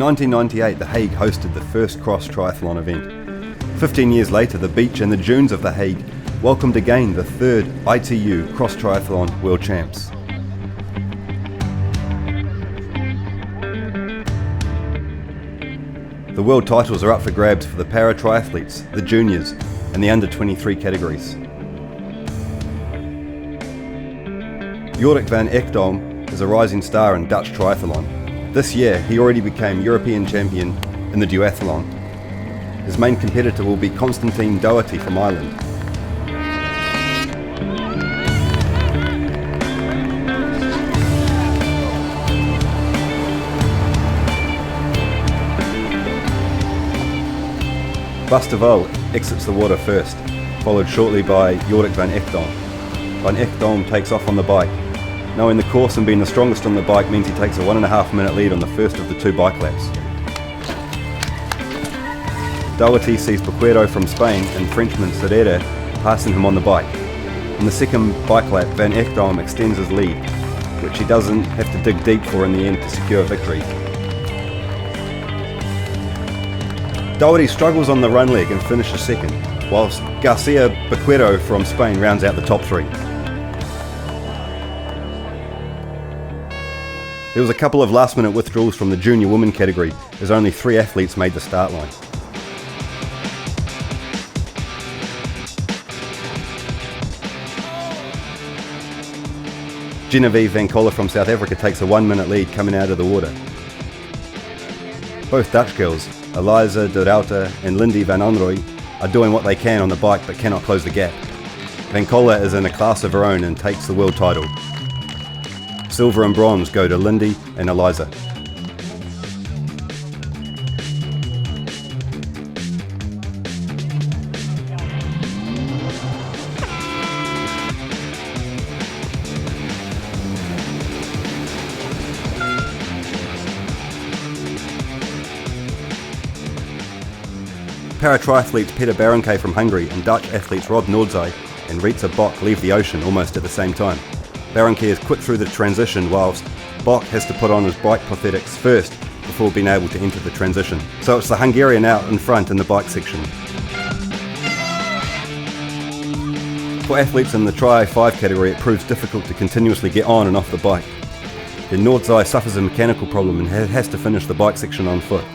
1998, The Hague hosted the first cross-triathlon event. 15 years later, the beach and the dunes of The Hague welcomed again the third ITU cross-triathlon world champs. The world titles are up for grabs for the para-triathletes, the juniors, and the under-23 categories. Jorik van Ekdom is a rising star in Dutch triathlon. This year, he already became European champion in the duathlon. His main competitor will be Constantine Doherty from Ireland. Busterval exits the water first, followed shortly by Jorik van Ekdom. Van Ekdom takes off on the bike. Knowing the course and being the strongest on the bike means he takes a 1.5 minute lead on the first of the 2 bike laps. Doherty sees Paquero from Spain and Frenchman Serrera passing him on the bike. In the second bike lap, Van Ekdom extends his lead, which he doesn't have to dig deep for in the end to secure victory. Doherty struggles on the run leg and finishes second, whilst Garcia Paquero from Spain rounds out the top 3. There was a couple of last-minute withdrawals from the junior women category, as only 3 athletes made the start line. Genevieve Van Coller from South Africa takes a 1-minute lead coming out of the water. Both Dutch girls, Eliza de Rauter and Lindy van Onrooy, are doing what they can on the bike but cannot close the gap. Van Coller is in a class of her own and takes the world title. Silver and bronze go to Lindy and Eliza. Para-triathletes Peter Baranke from Hungary and Dutch athletes Rob Noordzij and Rietse Bock leave the ocean almost at the same time. Baranke is quick through the transition, whilst Bock has to put on his bike prosthetics first before being able to enter the transition. So it's the Hungarian out in front in the bike section. For athletes in the Tri-5 category, it proves difficult to continuously get on and off the bike. Then Noordzij suffers a mechanical problem and has to finish the bike section on foot.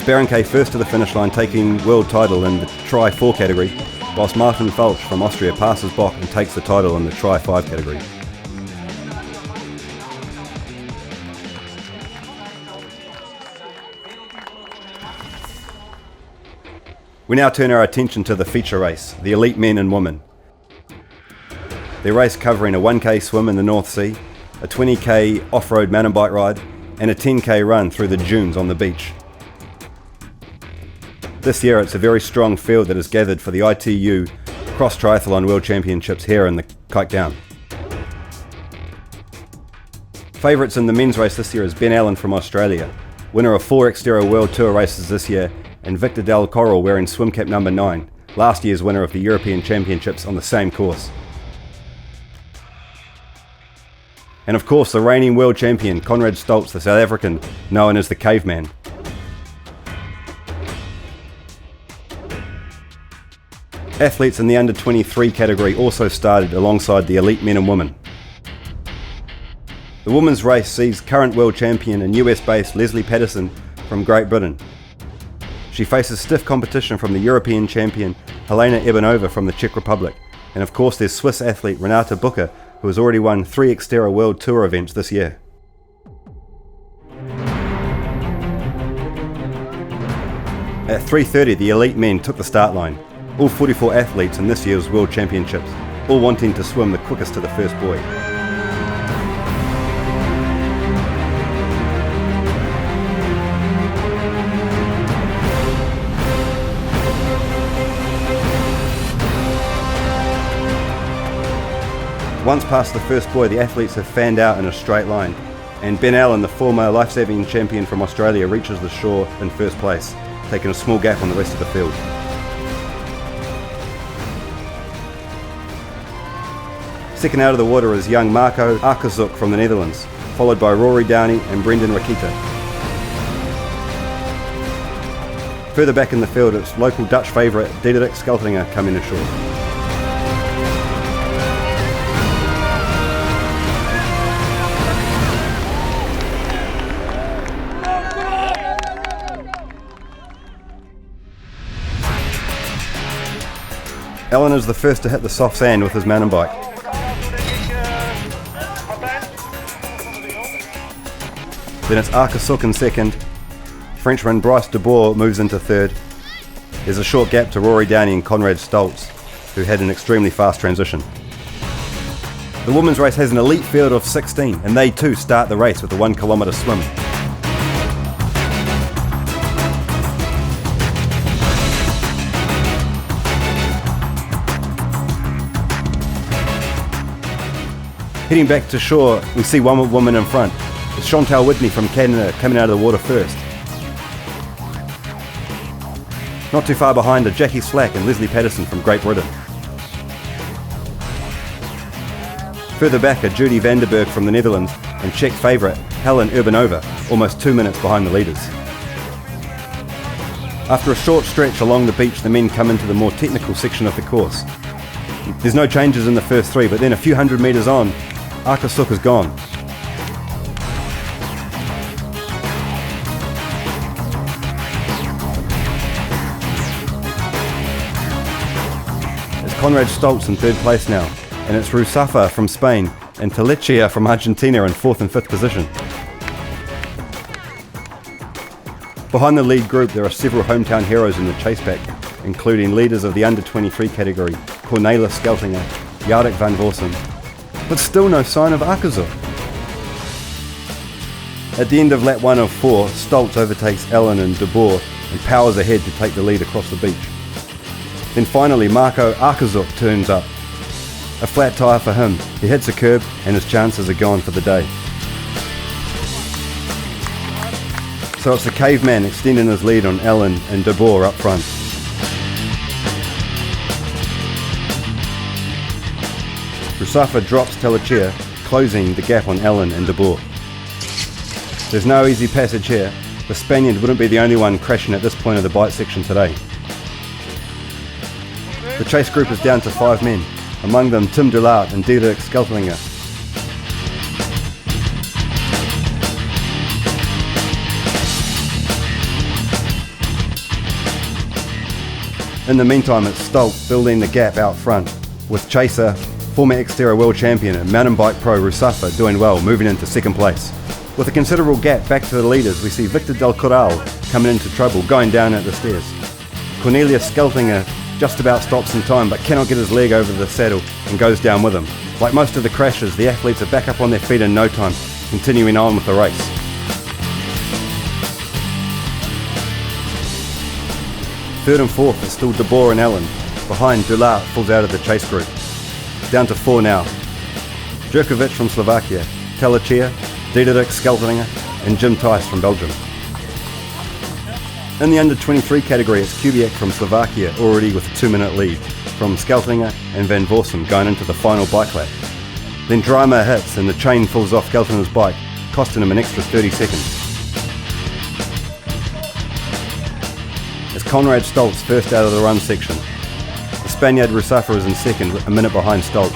Baranke first to the finish line, taking world title in the Tri-4 category, whilst Martin Falch from Austria passes Bock and takes the title in the Tri-5 category. We now turn our attention to the feature race, the elite men and women. Their race covering a 1k swim in the North Sea, a 20k off-road mountain bike ride, and a 10k run through the dunes on the beach. This year it's a very strong field that is gathered for the ITU Cross-Triathlon World Championships here in the Kyocera. Favourites in the men's race this year is Ben Allen from Australia, winner of 4 Xterra World Tour races this year, and Victor Del Corral wearing swim cap number 9, last year's winner of the European Championships on the same course. And of course the reigning world champion Conrad Stoltz, the South African, known as the Caveman. Athletes in the under-23 category also started alongside the elite men and women. The women's race sees current world champion and US-based Leslie Patterson from Great Britain. She faces stiff competition from the European champion Helena Ivanova from the Czech Republic, and of course there's Swiss athlete Renate Bucher, who has already won 3 Xterra World Tour events this year. At 3:30 the elite men took the start line. All 44 athletes in this year's World Championships, all wanting to swim the quickest to the first buoy. Once past the first buoy, the athletes have fanned out in a straight line, and Ben Allen, the former life-saving champion from Australia, reaches the shore in first place, taking a small gap on the rest of the field. Second out of the water is young Marco Arkazuk from the Netherlands, followed by Rory Downey and Brendan Rakita. Further back in the field, it's local Dutch favourite Diederik Skeltinga coming ashore. Ellen is the first to hit the soft sand with his mountain bike. Then it's Arkazuk in second. Frenchman Bryce de Boer moves into third. There's a short gap to Rory Downey and Conrad Stoltz, who had an extremely fast transition. The women's race has an elite field of 16, and they too start the race with a 1 kilometre swim. Heading back to shore, we see one woman in front. It's Chantal Whitney from Canada coming out of the water first. Not too far behind are Jackie Slack and Leslie Patterson from Great Britain. Further back are Judy Vanderberg from the Netherlands and Czech favourite Helen Urbanova, almost 2 minutes behind the leaders. After a short stretch along the beach, the men come into the more technical section of the course. There's no changes in the first three, but then a few hundred metres on, Arkazuk is gone. It's Conrad Stoltz in third place now, and it's Rusafa from Spain and Telechia from Argentina in fourth and fifth position. Behind the lead group there are several hometown heroes in the chase pack, including leaders of the under-23 category, Cornelis Skeltinga, Jarek van Vorsum, but still no sign of Arkazuk. At the end of lap 1 of 4, Stoltz overtakes Ellen and de Boer and powers ahead to take the lead across the beach. Then finally Marco Arkazuk turns up. A flat tyre for him, he hits a curb and his chances are gone for the day. So it's the caveman extending his lead on Ellen and de Boer up front. Rusafa drops Telechia, closing the gap on Ellen and de Boer. There's no easy passage here. The Spaniard wouldn't be the only one crashing at this point of the bike section today. The chase group is down to 5 men, among them Tim Dulaert and Diederik Skeltinga. In the meantime, it's Stoltz building the gap out front, with chaser, former Xterra world champion and mountain bike pro Rusafa doing well, moving into second place. With a considerable gap back to the leaders, we see Victor Del Corral coming into trouble, going down at the stairs. Cornelius Skeltinga just about stops in time, but cannot get his leg over the saddle and goes down with him. Like most of the crashes, the athletes are back up on their feet in no time, continuing on with the race. Third and fourth is still de Boer and Ellen. Behind, Dulaert pulls out of the chase group. Down to 4 now. Jerkovic from Slovakia, Telechia, Diederik Skeltinga and Jim Tice from Belgium. In the under-23 category, it's Kubiak from Slovakia, already with a 2-minute lead, from Skeltinga and Van Vorsum going into the final bike lap. Then Dreimer hits and the chain falls off Skeltinga's bike, costing him an extra 30 seconds. It's Conrad Stoltz first out of the run section. The Spaniard Rusafa is in second, a minute behind Stoltz.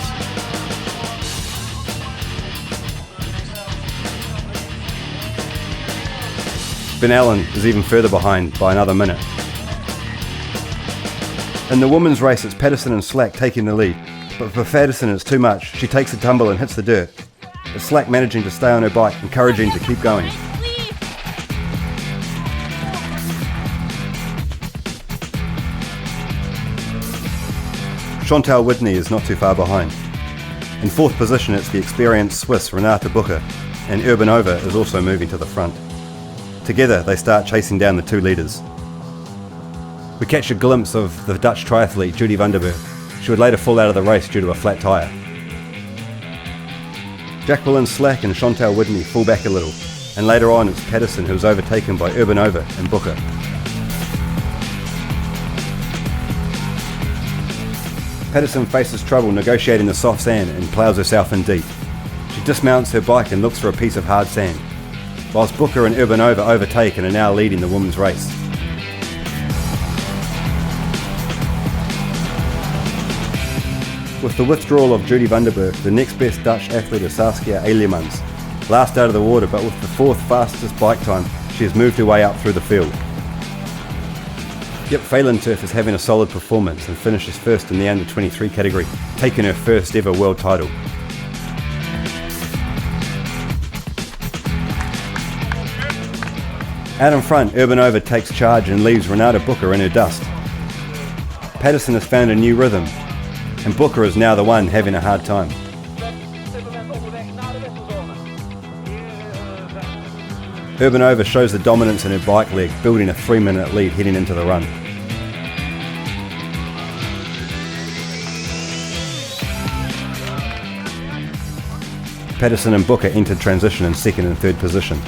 Ben Allen is even further behind by another minute. In the women's race, it's Patterson and Slack taking the lead, but for Patterson it's too much. She takes a tumble and hits the dirt. It's Slack managing to stay on her bike, encouraging to keep going. Chantal Whitney is not too far behind. In fourth position, it's the experienced Swiss Renate Bucher, and Urbanova is also moving to the front. Together, they start chasing down the 2 leaders. We catch a glimpse of the Dutch triathlete Judy Vanderberg. She would later fall out of the race due to a flat tyre. Jacqueline Slack and Chantal Whitney fall back a little, and later on it's Patterson who is overtaken by Urbanova and Bucher. Pedersen faces trouble negotiating the soft sand and ploughs herself in deep. She dismounts her bike and looks for a piece of hard sand, whilst Booker and Urbanova overtake and are now leading the women's race. With the withdrawal of Judy Vanderberg, the next best Dutch athlete is Saskia Eilemans. Last out of the water, but with the fourth fastest bike time, she has moved her way up through the field. Jip Phelanturf is having a solid performance and finishes first in the under-23 category, taking her first ever world title. Out in front, Urbanova takes charge and leaves Renata Booker in her dust. Pedersen has found a new rhythm, and Booker is now the one having a hard time. Urbanova shows the dominance in her bike leg, building a 3-minute lead heading into the run. Pedersen and Booker entered transition in second and third position.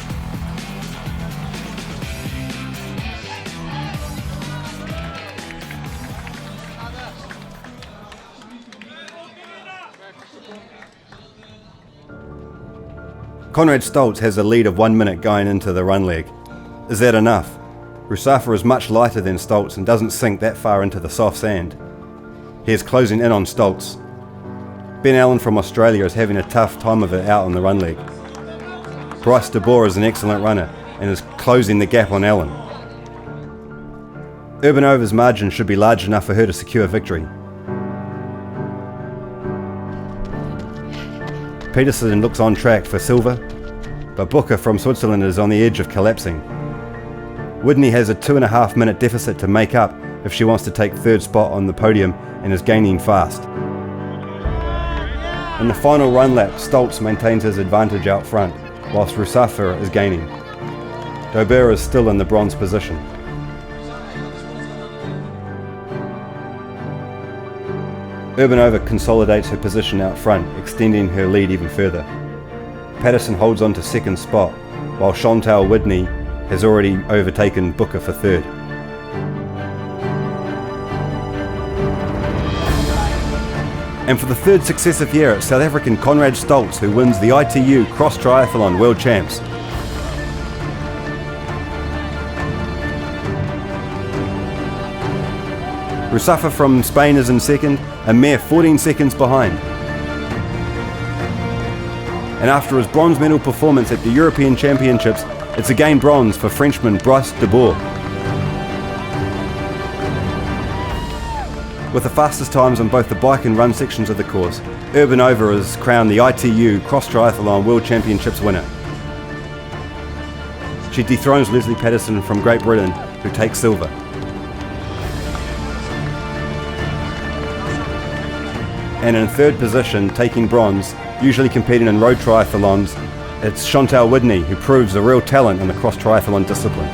Konrad Stoltz has a lead of 1 minute going into the run leg. Is that enough? Rusafa is much lighter than Stoltz and doesn't sink that far into the soft sand. He is closing in on Stoltz. Ben Allen from Australia is having a tough time of it out on the run leg. Bryce de Boer is an excellent runner and is closing the gap on Allen. Urbanova's margin should be large enough for her to secure victory. Pedersen looks on track for silver, but Booker from Switzerland is on the edge of collapsing. Whitney has a 2.5 minute deficit to make up if she wants to take third spot on the podium and is gaining fast. In the final run lap, Stoltz maintains his advantage out front, whilst Rusafa is gaining. Dober is still in the bronze position. Urbanova consolidates her position out front, extending her lead even further. Pedersen holds on to second spot, while Chantal Whitney has already overtaken Booker for third. And for the third successive year, it's South African Konrad Stoltz who wins the ITU cross-triathlon world champs. Rusafa from Spain is in second, a mere 14 seconds behind. And after his bronze medal performance at the European Championships, it's again bronze for Frenchman Bryce de Boer. With the fastest times on both the bike and run sections of the course, Urbanova is crowned the ITU cross-triathlon world championships winner. She dethrones Leslie Patterson from Great Britain, who takes silver. And in third position, taking bronze, usually competing in road triathlons, it's Chantal Whitney, who proves a real talent in the cross-triathlon discipline.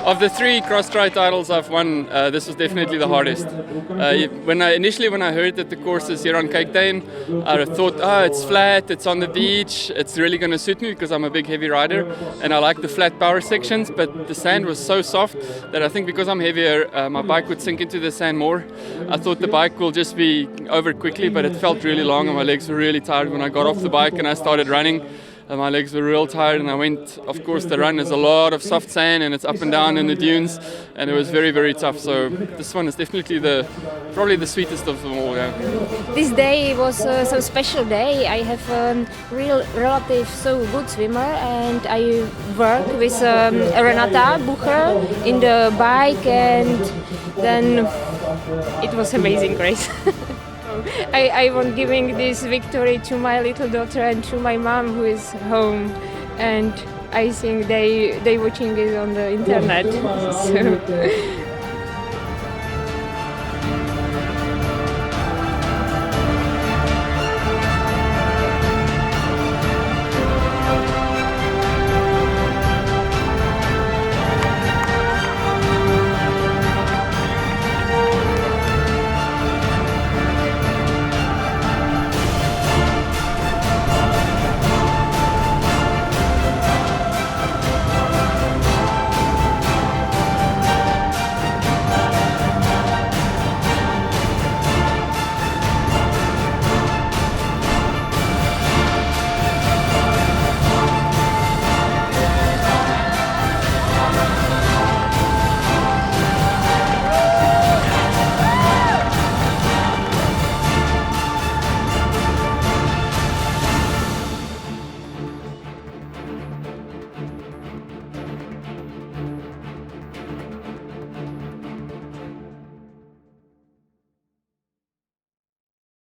Of the 3 cross-tri titles I've won, this was definitely the hardest. When I heard that the course is here on Cape Town, I thought, it's flat, it's on the beach, it's really going to suit me because I'm a big heavy rider and I like the flat power sections, but the sand was so soft that I think because I'm heavier, my bike would sink into the sand more. I thought the bike will just be over quickly, but it felt really long and my legs were really tired when I got off the bike and I started running. My legs were real tired and I went, of course the run is a lot of soft sand and it's up and down in the dunes and it was very, very tough. So this one is definitely probably the sweetest of them all. Yeah. This day was some special day. I have a real relative so good swimmer and I work with Renata Booker in the bike and then it was amazing race. I want giving this victory to my little daughter and to my mom who is home, and I think they watching it on the internet. So